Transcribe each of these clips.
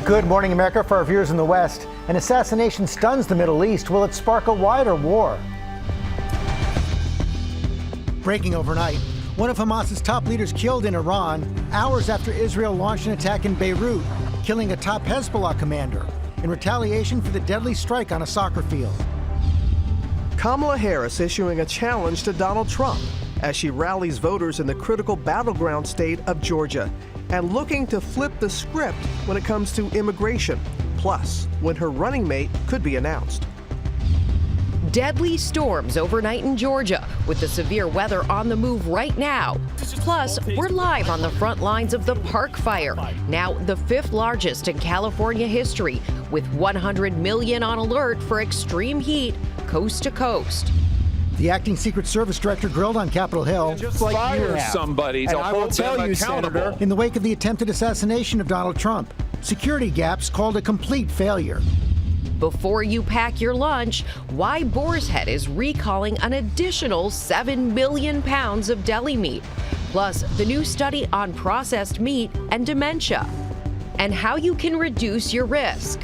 Good morning, America. For our viewers in the West, an assassination stuns the Middle East. Will it spark a wider war? Breaking overnight, one of Hamas's top leaders killed in Iran hours after Israel launched an attack in Beirut, killing a top Hezbollah commander in retaliation for the deadly strike on a soccer field. Kamala Harris issuing a challenge to Donald Trump as she rallies voters in the critical battleground state of Georgia, and looking to flip the script when it comes to immigration, plus when her running mate could be announced. Deadly storms overnight in Georgia, with the severe weather on the move right now. Plus, we're live on the front lines of the Park Fire, now the 5th largest in California history, with 100 million on alert for extreme heat coast to coast. The acting Secret Service director grilled on Capitol Hill. Just like fire somebody to hold them accountable. In the wake of the attempted assassination of Donald Trump, security gaps called a complete failure. Before you pack your lunch, why Boar's Head is recalling an additional 7 million pounds of deli meat. Plus, the new study on processed meat and dementia. And how you can reduce your risk.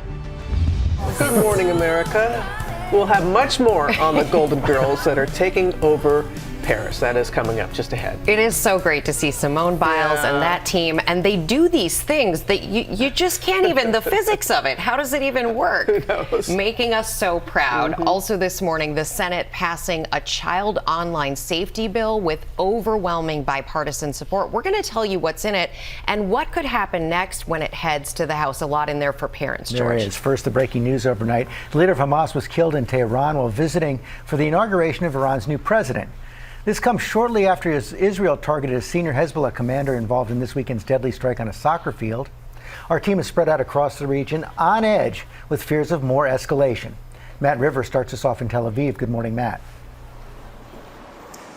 Good morning, America. We'll have much more on the Golden Girls that are taking over Paris. That is coming up just ahead. It is so great to see Simone Biles and that team, and they do these things that you just can't even, the physics of it, how does it even work? Who knows? Making us so proud. Also this morning, the Senate passing a child online safety bill with overwhelming bipartisan support. We're going to tell you what's in it and what could happen next when it heads to the House. A lot in there for parents, George. There is. First, the breaking news overnight. The leader of Hamas was killed in Tehran while visiting for the inauguration of Iran's new president. This comes shortly after Israel targeted a senior Hezbollah commander involved in this weekend's deadly strike on a soccer field. Our team is spread out across the region, on edge, with fears of more escalation. Matt Rivers starts us off in Tel Aviv. Good morning, Matt.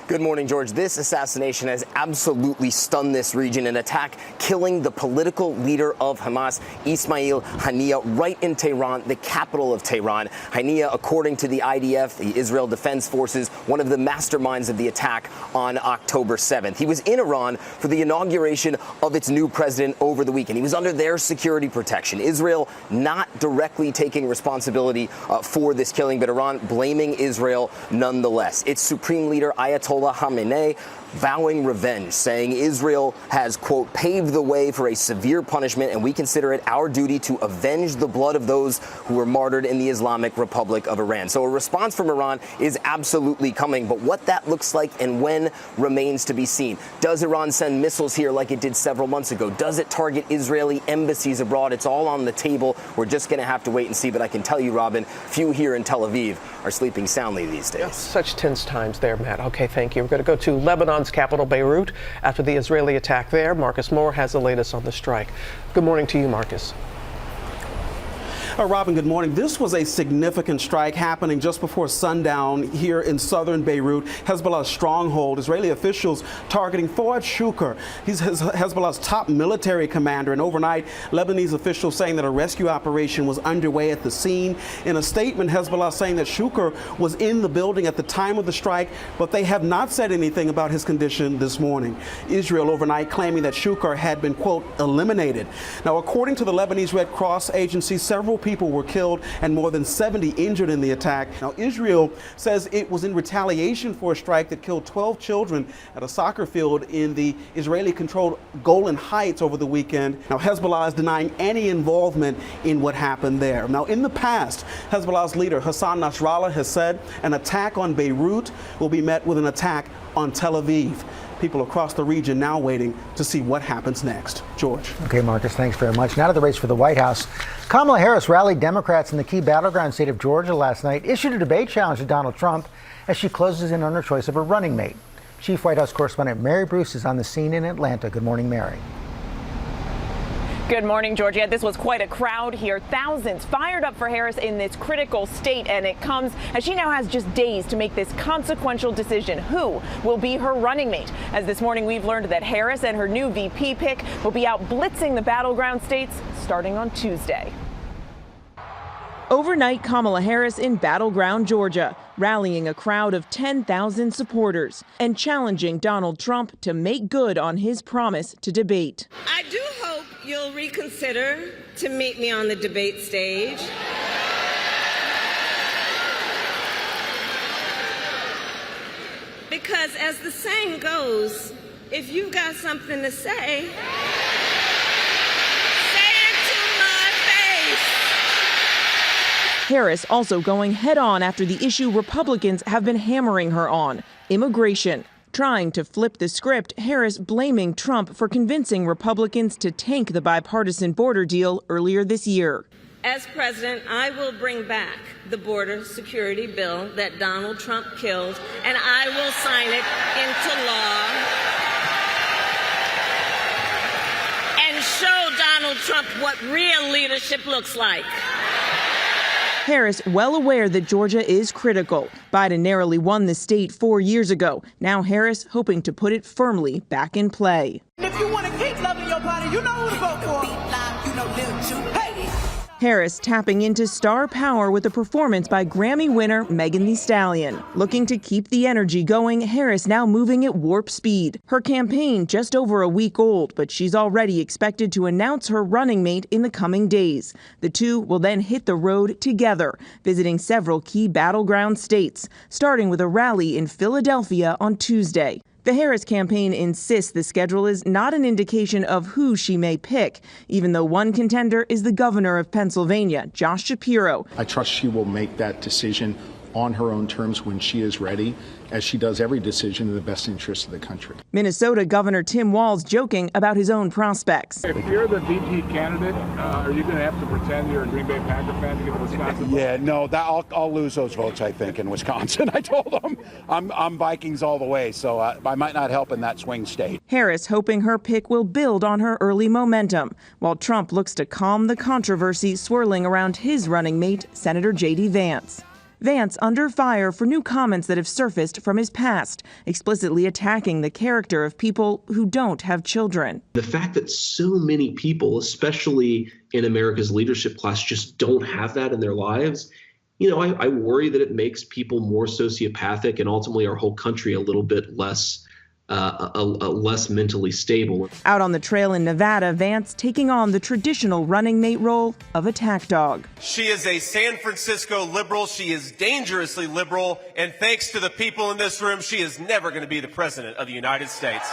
Good morning, George. This assassination has absolutely stunned this region, an attack killing the political leader of Hamas, Ismail Haniyeh, right in Tehran, the capital of Tehran. Haniyeh, according to the IDF, the Israel Defense Forces, one of the masterminds of the attack on October 7th. He was in Iran for the inauguration of its new president over the weekend. He was under their security protection. Israel not directly taking responsibility for this killing, but Iran blaming Israel nonetheless. Its supreme leader, Ayatollah Khamenei, vowing revenge, saying Israel has, quote, paved the way for a severe punishment, and we consider it our duty to avenge the blood of those who were martyred in the Islamic Republic of Iran. So a response from Iran is absolutely coming, but what that looks like and when remains to be seen. Does Iran send missiles here like it did several months ago? Does it target Israeli embassies abroad? It's all on the table. We're just going to have to wait and see, but I can tell you, Robin, few here in Tel Aviv are sleeping soundly these days. Yes, such tense times there, Matt. Okay, thank you. We're going to go to Lebanon's capital, Beirut, after the Israeli attack there. Marcus Moore has the latest on the strike. Good morning to you, Marcus. Robin, good morning. This was a significant strike happening just before sundown here in southern Beirut, Hezbollah's stronghold. Israeli officials targeting Fouad Shukr. He's Hezbollah's top military commander. And overnight, Lebanese officials saying that a rescue operation was underway at the scene. In a statement, Hezbollah saying that Shukr was in the building at the time of the strike, but they have not said anything about his condition this morning. Israel overnight claiming that Shukr had been, quote, eliminated. Now, according to the Lebanese Red Cross agency, several people were killed and more than 70 injured in the attack. Now, Israel says it was in retaliation for a strike that killed 12 children at a soccer field in the Israeli-controlled Golan Heights over the weekend. Now, Hezbollah is denying any involvement in what happened there. Now, in the past, Hezbollah's leader, Hassan Nasrallah, has said an attack on Beirut will be met with an attack on Tel Aviv. People across the region now waiting to see what happens next. George. Okay, Marcus, thanks very much. Now to the race for the White House. Kamala Harris rallied Democrats in the key battleground state of Georgia last night, issued a debate challenge to Donald Trump as she closes in on her choice of her running mate. Chief White House correspondent Mary Bruce is on the scene in Atlanta. Good morning, Mary. Good morning, Georgia. This was quite a crowd here. Thousands fired up for Harris in this critical state, and it comes as she now has just days to make this consequential decision. Who will be her running mate? As this morning we've learned that Harris and her new VP pick will be out blitzing the battleground states starting on Tuesday. Overnight, Kamala Harris in battleground Georgia, rallying a crowd of 10,000 supporters and challenging Donald Trump to make good on his promise to debate. I do hope you'll reconsider to meet me on the debate stage. Because as the saying goes, if you've got something to say, say it to my face. Harris also going head on after the issue Republicans have been hammering her on, immigration. Trying to flip the script, Harris blaming Trump for convincing Republicans to tank the bipartisan border deal earlier this year. As president, I will bring back the border security bill that Donald Trump killed, and I will sign it into law and show Donald Trump what real leadership looks like. Harris well aware that Georgia is critical. Biden narrowly won the state 4 years ago. Now Harris hoping to put it firmly back in play. If you want to keep loving your body, you know who to vote for. Harris tapping into star power with a performance by Grammy winner Megan Thee Stallion. Looking to keep the energy going, Harris now moving at warp speed. Her campaign just over a week old, but she's already expected to announce her running mate in the coming days. The two will then hit the road together, visiting several key battleground states, starting with a rally in Philadelphia on Tuesday. The Harris campaign insists the schedule is not an indication of who she may pick, even though one contender is the governor of Pennsylvania, Josh Shapiro. I trust she will make that decision on her own terms when she is ready, as she does every decision in the best interest of the country. Minnesota Governor Tim Walz joking about his own prospects. If you're the VP candidate, are you going to have to pretend you're a Green Bay Packer fan to get the Wisconsin vote? Yeah, no, I'll lose those votes, I think, in Wisconsin. I told them I'm Vikings all the way, so I might not help in that swing state. Harris hoping her pick will build on her early momentum, while Trump looks to calm the controversy swirling around his running mate, Senator J.D. Vance. Vance under fire for new comments that have surfaced from his past, explicitly attacking the character of people who don't have children. The fact that so many people, especially in America's leadership class, just don't have that in their lives, I worry that it makes people more sociopathic and ultimately our whole country a little bit less mentally stable. Out on the trail in Nevada, Vance taking on the traditional running mate role of attack dog. She is a San Francisco liberal. She is dangerously liberal. And thanks to the people in this room, she is never going to be the president of the United States.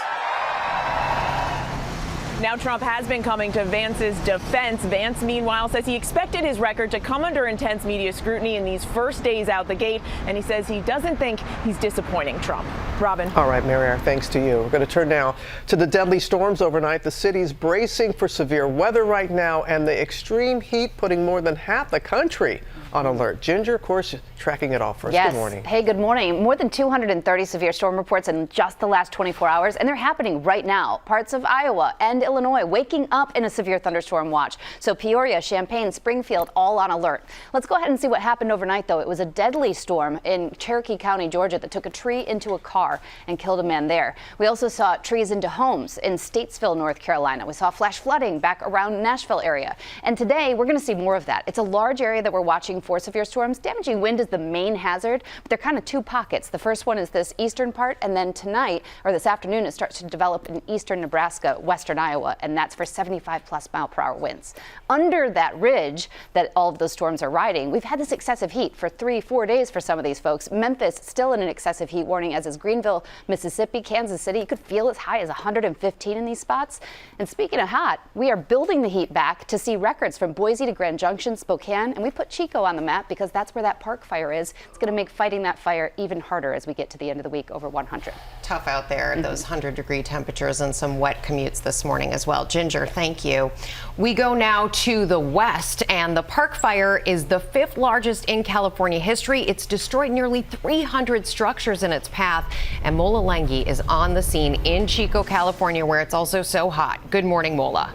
Now Trump has been coming to Vance's defense. Vance, meanwhile, says he expected his record to come under intense media scrutiny in these first days out the gate, and he says he doesn't think he's disappointing Trump. Robin. All right, Mary, thanks to you. We're going to turn now to the deadly storms overnight. The city's bracing for severe weather right now, and the extreme heat putting more than half the country on alert. Ginger, of course, tracking it all for us. Yes. Good morning. Hey, good morning. More than 230 severe storm reports in just the last 24 hours, and they're happening right now. Parts of Iowa and Illinois waking up in a severe thunderstorm watch. So Peoria, Champaign, Springfield, all on alert. Let's go ahead and see what happened overnight, though. It was a deadly storm in Cherokee County, Georgia, that took a tree into a car and killed a man there. We also saw trees into homes in Statesville, North Carolina. We saw flash flooding back around Nashville area. And today, we're going to see more of that. It's a large area that we're watching for severe storms. Damaging wind is the main hazard, but they're kind of two pockets. The first one is this eastern part, and then tonight, or this afternoon, it starts to develop in eastern Nebraska, western Iowa, and that's for 75+-mile-per-hour winds. Under that ridge that all of those storms are riding, we've had this excessive heat for 3-4 days for some of these folks. Memphis still in an excessive heat warning, as is Greenville, Mississippi, Kansas City. You could feel as high as 115 in these spots. And speaking of hot, we are building the heat back to see records from Boise to Grand Junction, Spokane, and we put Chico on the map because that's where that park fire is. It's going to make fighting that fire even harder as we get to the end of the week, over 100. Tough out there, those 100-degree temperatures and some wet commutes this morning as well. Ginger, thank you. We go now to the west, and the park fire is the 5th largest in California history. It's destroyed nearly 300 structures in its path, and Mola Lenghi is on the scene in Chico, California, where it's also so hot. Good morning, Mola.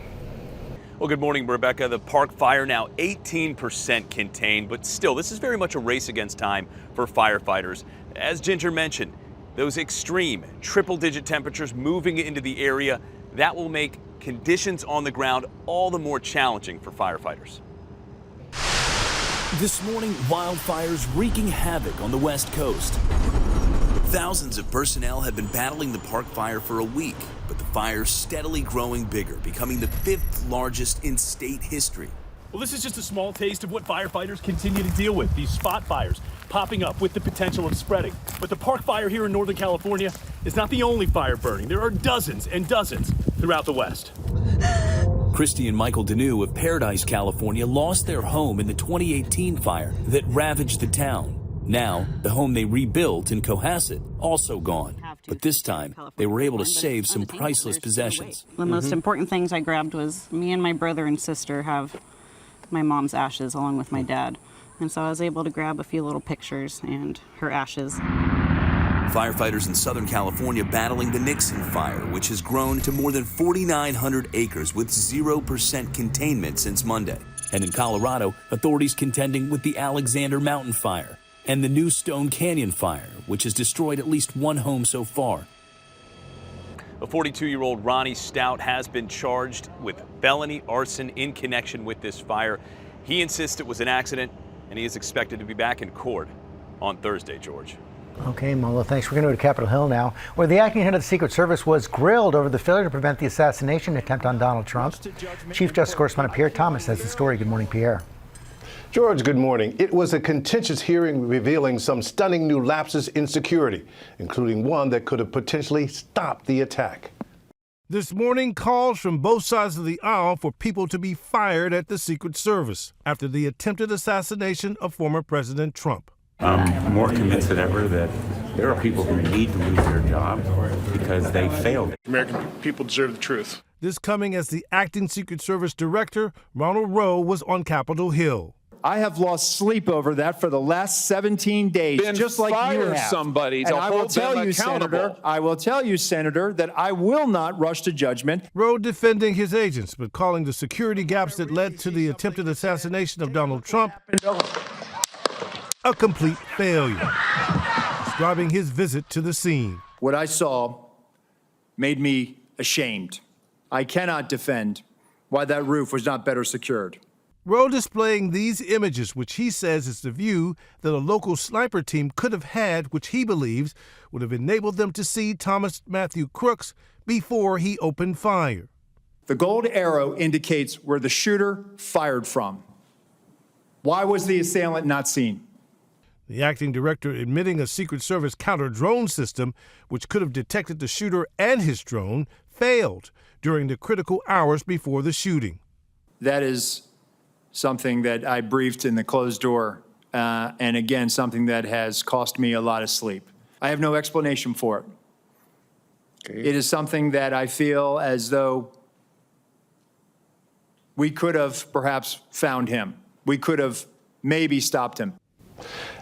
Well, good morning, Rebecca. The park fire now 18% contained, but still, this is very much a race against time for firefighters. As Ginger mentioned, those extreme triple-digit temperatures moving into the area, that will make conditions on the ground all the more challenging for firefighters. This morning, wildfires wreaking havoc on the West Coast. Thousands of personnel have been battling the park fire for a week, but the fire's steadily growing bigger, becoming the 5th largest in state history. Well, this is just a small taste of what firefighters continue to deal with, these spot fires popping up with the potential of spreading. But the park fire here in Northern California is not the only fire burning. There are dozens and dozens throughout the West. Christy and Michael Deneau of Paradise, California, lost their home in the 2018 fire that ravaged the town. Now, the home they rebuilt in Cohasset, also gone. But this time, they were able to save some priceless possessions. The most important things I grabbed was me and my brother and sister have my mom's ashes along with my dad. And so I was able to grab a few little pictures and her ashes. Firefighters in Southern California battling the Nixon fire, which has grown to more than 4,900 acres with 0% containment since Monday. And in Colorado, authorities contending with the Alexander Mountain fire and the New Stone Canyon fire, which has destroyed at least one home so far. A 42-year-old Ronnie Stout has been charged with felony arson in connection with this fire. He insists it was an accident, and he is expected to be back in court on Thursday, George. Okay, Mola, thanks. We're going to go to Capitol Hill now, where the acting head of the Secret Service was grilled over the failure to prevent the assassination attempt on Donald Trump. Chief Justice Correspondent Pierre Thomas has the story. Good morning, Pierre. George, good morning. It was a contentious hearing revealing some stunning new lapses in security, including one that could have potentially stopped the attack. This morning, calls from both sides of the aisle for people to be fired at the Secret Service after the attempted assassination of former President Trump. I'm more convinced than ever that there are people who need to lose their jobs because they failed. American people deserve the truth. This coming as the acting Secret Service director, Ronald Rowe, was on Capitol Hill. I have lost sleep over that for the last 17 days, then just like you have. Somebody to and I will hold tell them you, accountable. Senator, I will tell you, Senator, that I will not rush to judgment. Rowe defending his agents, but calling the security gaps that led to the attempted assassination of Donald Trump a complete failure, describing his visit to the scene. What I saw made me ashamed. I cannot defend why that roof was not better secured. Rowe displaying these images, which he says is the view that a local sniper team could have had, which he believes would have enabled them to see Thomas Matthew Crooks before he opened fire. The gold arrow indicates where the shooter fired from. Why was the assailant not seen? The acting director admitting a Secret Service counter-drone system, which could have detected the shooter and his drone, failed during the critical hours before the shooting. That is something that I briefed in the closed door, and again, something that has cost me a lot of sleep. I have no explanation for it. Okay. It is something that I feel as though we could have perhaps found him. We could have maybe stopped him.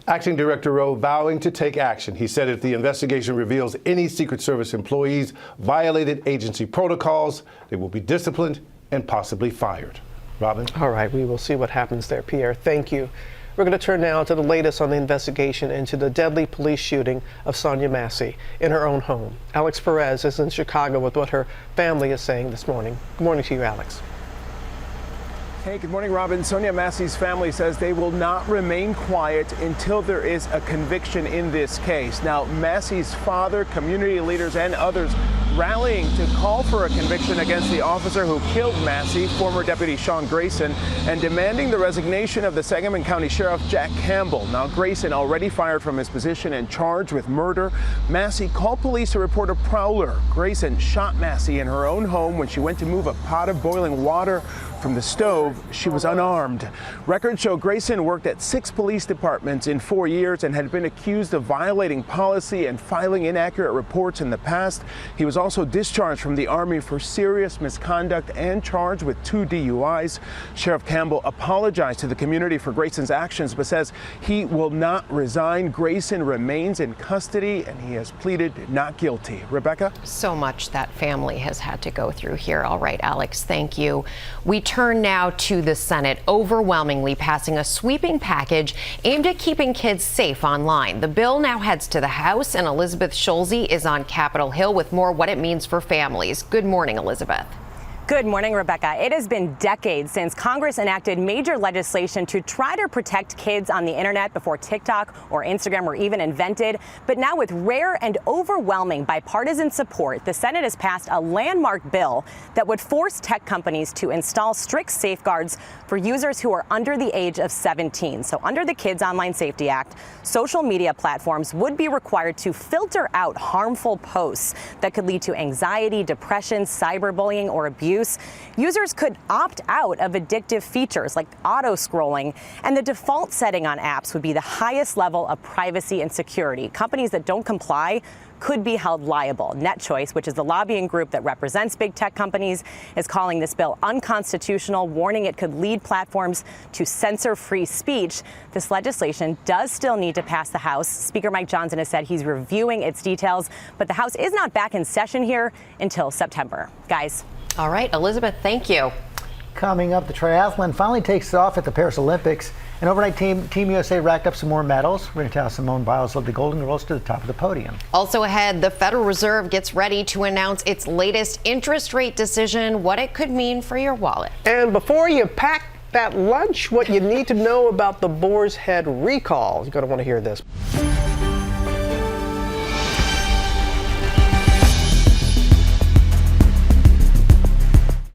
Acting Director Rowe vowing to take action. He said if the investigation reveals any Secret Service employees violated agency protocols, they will be disciplined and possibly fired. Robin? All right, we will see what happens there, Pierre. Thank you. We're going to turn now to the latest on the investigation into the deadly police shooting of Sonya Massey in her own home. Alex Perez is in Chicago with what her family is saying this morning. Good morning to you, Alex. Hey, good morning, Robin. Sonya Massey's family says they will not remain quiet until there is a conviction in this case. Now, Massey's father, community leaders, and others rallying to call for a conviction against the officer who killed Massey, former Deputy Sean Grayson, and demanding the resignation of the Sangamon County Sheriff Jack Campbell. Now, Grayson already fired from his position and charged with murder. Massey called police to report a prowler. Grayson shot Massey in her own home when she went to move a pot of boiling water from the stove. She was unarmed. Records show Grayson worked at 6 police departments in 4 years and had been accused of violating policy and filing inaccurate reports in the past. He was also discharged from the Army for serious misconduct and charged with 2 DUIs. Sheriff Campbell apologized to the community for Grayson's actions, but says he will not resign. Grayson remains in custody and he has pleaded not guilty. Rebecca? So much that family has had to go through here. All right, Alex, thank you. We turn now to the Senate, overwhelmingly passing a sweeping package aimed at keeping kids safe online. The bill now heads to the House, and Elizabeth Schulze is on Capitol Hill with more what it means for families. Good morning, Elizabeth. Good morning, Rebecca. It has been decades since Congress enacted major legislation to try to protect kids on the internet before TikTok or Instagram were even invented. But now, with rare and overwhelming bipartisan support, the Senate has passed a landmark bill that would force tech companies to install strict safeguards for users who are under the age of 17. So under the Kids Online Safety Act, social media platforms would be required to filter out harmful posts that could lead to anxiety, depression, cyberbullying, or abuse. Users could opt out of addictive features like auto scrolling, and the default setting on apps would be the highest level of privacy and security. Companies that don't comply could be held liable. NetChoice, which is the lobbying group that represents big tech companies, is calling this bill unconstitutional, warning it could lead platforms to censor free speech. This legislation does still need to pass the House. Speaker Mike Johnson has said he's reviewing its details, but the House is not back in session here until September. Guys. All right, Elizabeth, thank you. Coming up, the triathlon finally takes off at the Paris Olympics. And overnight, Team USA racked up some more medals. We're going to tell Simone Biles led the Golden Girls to the top of the podium. Also ahead, the Federal Reserve gets ready to announce its latest interest rate decision, what it could mean for your wallet. And before you pack that lunch, what you need to know about the Boar's Head recall. You're going to want to hear this.